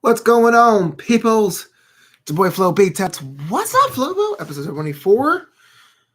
What's going on, peoples? It's your boy Flo B. Tats. What's up, Flobo? Episode 24.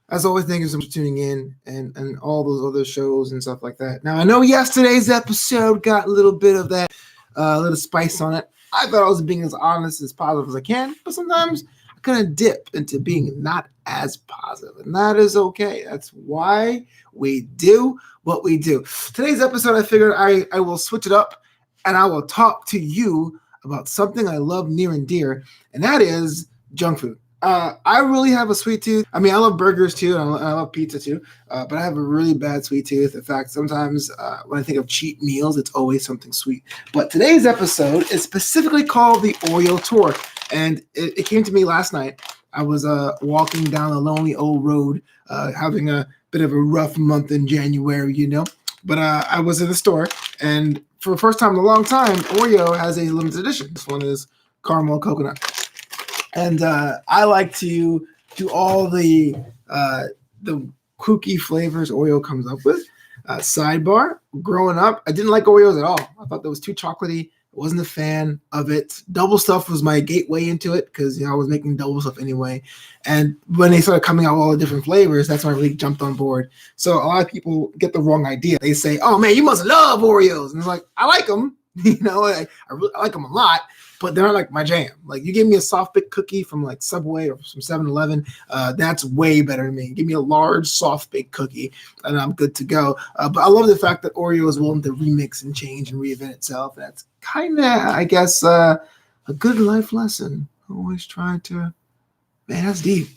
As always, thank you so much for tuning in and all those other shows and stuff like that. Now, I know yesterday's episode got a little bit of that little spice on it. I thought I was being as honest as positive as I can, but sometimes I kind of dip into being not as positive, and that is okay. That's why we do what we do. Today's episode, I figured I will switch it up, and I will talk to you about something I love near and dear, and that is junk food. I really have a sweet tooth. I mean, I love burgers too, and I love pizza too, but I have a really bad sweet tooth. In fact, sometimes when I think of cheat meals, it's always something sweet. But today's episode is specifically called the Oreo Tour, and it came to me last night. I was walking down a lonely old road, having a bit of a rough month in January, but I was in the store, and for the first time in a long time, Oreo has a limited edition. This one is caramel coconut. And I like to do all the kooky flavors Oreo comes up with. Sidebar, growing up, I didn't like Oreos at all. I thought that was too chocolatey. I wasn't a fan of it. Double stuff was my gateway into it because I was making double stuff anyway. And when they started coming out with all the different flavors, that's when I really jumped on board. So a lot of people get the wrong idea. They say, "Oh man, you must love Oreos," and it's like, I like them. I like them a lot, but they're not like my jam. Like, you give me a soft baked cookie from like Subway or from 7-Eleven, that's way better than me. Give me a large soft baked cookie and I'm good to go. But I love the fact that Oreo is willing to remix and change and reinvent itself. That's kind of, I guess, a good life lesson. Always trying to, man, that's deep.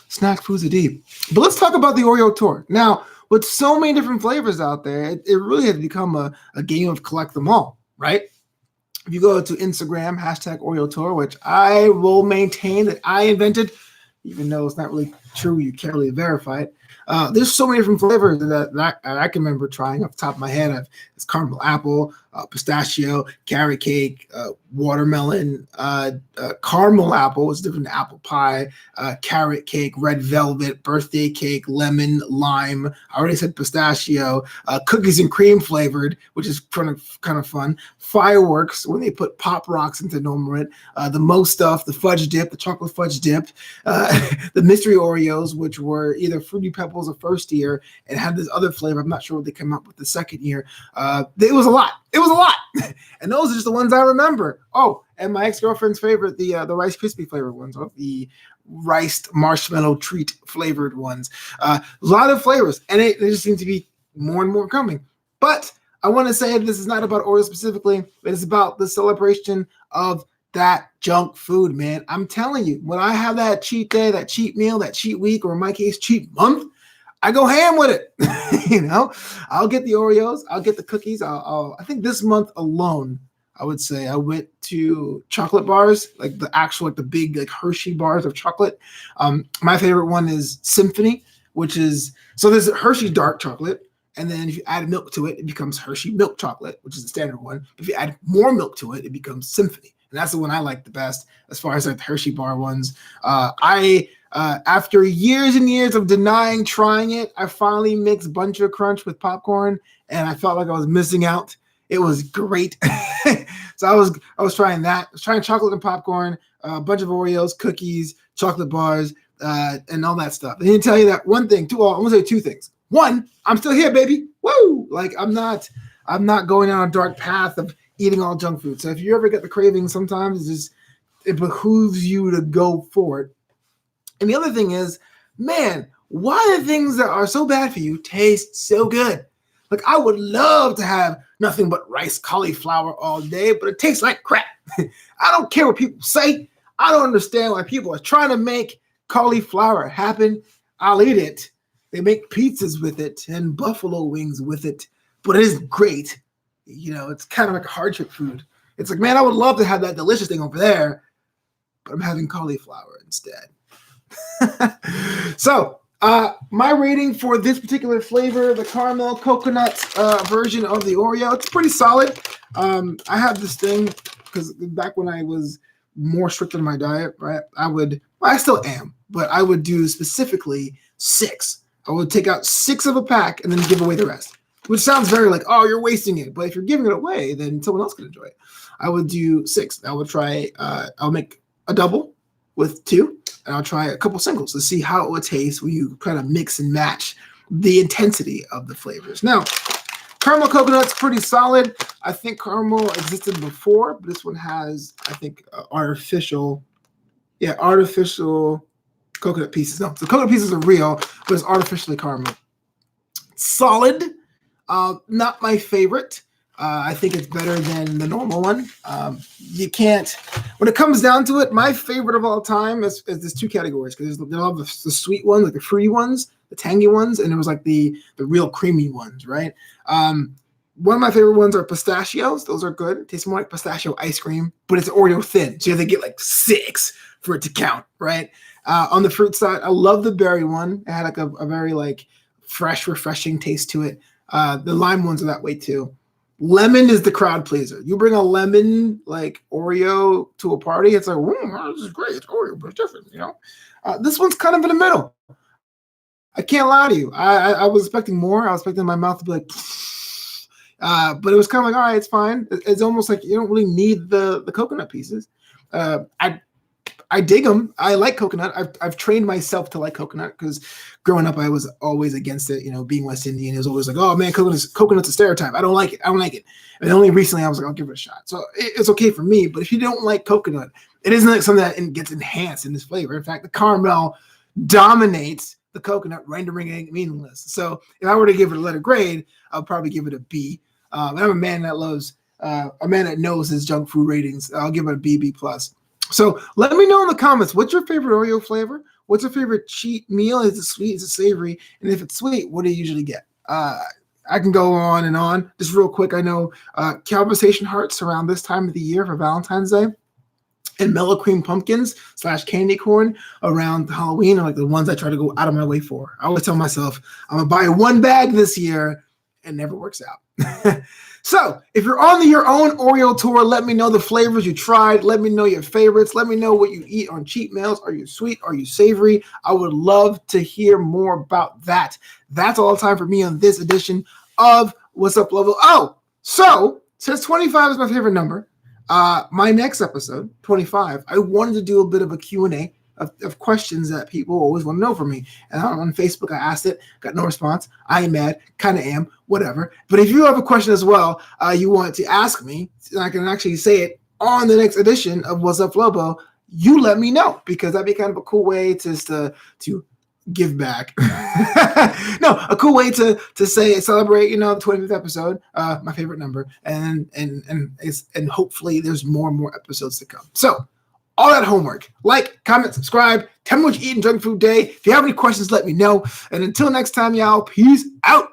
Snack foods are deep. But let's talk about the Oreo Tour. Now, with so many different flavors out there, it really has become a game of collect them all, right? If you go to Instagram, hashtag Oreo Tour, which I will maintain that I invented, even though it's not really true, you can't really verify it. There's so many different flavors that I can remember trying off the top of my head. It's caramel apple, pistachio, carrot cake, watermelon, caramel apple is different than apple pie, carrot cake, red velvet, birthday cake, lemon, lime. I already said pistachio, cookies and cream flavored, which is kind of fun. Fireworks, when they put pop rocks into Normal, the most stuff, the fudge dip, the chocolate fudge dip, the mystery Oreos, which were either Fruity Pebbles the first year and had this other flavor. I'm not sure what they came up with the second year. It was a lot. It was a lot. And those are just the ones I remember. Oh, and my ex-girlfriend's favorite, the Rice Krispie flavored ones, or the rice marshmallow treat flavored ones. A lot of flavors, and they just seem to be more and more coming. But I want to say this is not about Oreo specifically. It is about the celebration of that junk food, man. I'm telling you, when I have that cheat day, that cheat meal, that cheat week, or in my case, cheat month, I go ham with it. I'll get the Oreos, I'll get the cookies. I think this month alone, I would say I went to chocolate bars, like the actual, like the big, like Hershey bars of chocolate. My favorite one is Symphony, which is, so there's Hershey dark chocolate. And then if you add milk to it, it becomes Hershey milk chocolate, which is the standard one. If you add more milk to it, it becomes Symphony. And that's the one I like the best as far as like the Hershey bar ones. After years and years of denying trying it, I finally mixed Buncher Crunch with popcorn, and I felt like I was missing out. It was great. So I was trying that. I was trying chocolate and popcorn, a bunch of Oreos, cookies, chocolate bars, and all that stuff. I didn't tell you that one thing. I'm gonna say two things. One, I'm still here, baby. Woo! Like I'm not going down a dark path of eating all junk food. So if you ever get the craving, sometimes it behooves you to go for it. And the other thing is, man, why do things that are so bad for you taste so good? Like, I would love to have nothing but rice cauliflower all day, but it tastes like crap. I don't care what people say. I don't understand why people are trying to make cauliflower happen. I'll eat it. They make pizzas with it and buffalo wings with it, but it isn't great. It's kind of like a hardship food. It's like, man, I would love to have that delicious thing over there, but I'm having cauliflower instead. So, my rating for this particular flavor, the caramel coconut version of the Oreo, it's pretty solid. I have this thing because back when I was more strict on my diet, right, I still am, but I would do specifically 6. I would take out 6 of a pack and then give away the rest. which sounds very like, oh, you're wasting it. But if you're giving it away, then someone else can enjoy it. I would do 6. I would try, I'll make a double with 2, and I'll try a couple singles to see how it would taste when you kind of mix and match the intensity of the flavors. Now, caramel coconut's pretty solid. I think caramel existed before, but this one has, I think, artificial coconut pieces. No, the coconut pieces are real, but it's artificially caramel. Solid. Not my favorite. I think it's better than the normal one. You can't, when it comes down to it, my favorite of all time is there's 2 categories, because there's the sweet ones, like the fruity ones, the tangy ones, and there was like the real creamy ones, right? One of my favorite ones are pistachios. Those are good. It tastes more like pistachio ice cream, but it's Oreo thin, so you have to get like 6 for it to count, right? On the fruit side, I love the berry one. It had like a very like fresh, refreshing taste to it. The lime ones are that way too. Lemon is the crowd pleaser. You bring a lemon like Oreo to a party, it's like, this is great. It's Oreo, but it's different, you know? This one's kind of in the middle. I can't lie to you. I was expecting more. I was expecting my mouth to be like, but it was kind of like, all right, it's fine. It's almost like you don't really need the coconut pieces. I dig them. I like coconut. I've trained myself to like coconut because growing up I was always against it. You know, being West Indian, it was always like, oh man, coconut's a stereotype. I don't like it. And only recently I was like, I'll give it a shot. So it's okay for me. But if you don't like coconut, it isn't like something that gets enhanced in this flavor. In fact, the caramel dominates the coconut, rendering it meaningless. So if I were to give it a letter grade, I'll probably give it a B. And I'm a man that knows his junk food ratings. I'll give it a B plus. So let me know in the comments, what's your favorite Oreo flavor? What's your favorite cheat meal? Is it sweet? Is it savory? And if it's sweet, what do you usually get? I can go on and on. Just real quick, I know conversation hearts around this time of the year for Valentine's Day, and mellow cream pumpkins / candy corn around Halloween are like the ones I try to go out of my way for. I always tell myself, I'm going to buy 1 bag this year, and it never works out. So if you're on your own Oreo tour, let me know the flavors you tried. Let me know your favorites. Let me know what you eat on cheat meals. Are you sweet? Are you savory? I would love to hear more about that. That's all the time for me on this edition of What's Up, Flobo. Oh, so since 25 is my favorite number, my next episode, 25, I wanted to do a bit of a Q&A of questions that people always want to know from me. And on Facebook, I asked it, got no response. I am mad, kind of am, whatever. But if you have a question as well, you want to ask me, and I can actually say it on the next edition of What's Up, Flobo, you let me know, because that'd be kind of a cool way to give back. No, a cool way to say celebrate, the 25th episode, my favorite number, and hopefully there's more and more episodes to come. So all that homework, like, comment, subscribe, tell me what you eat in Junk Food Day. If you have any questions, let me know. And until next time, y'all, peace out.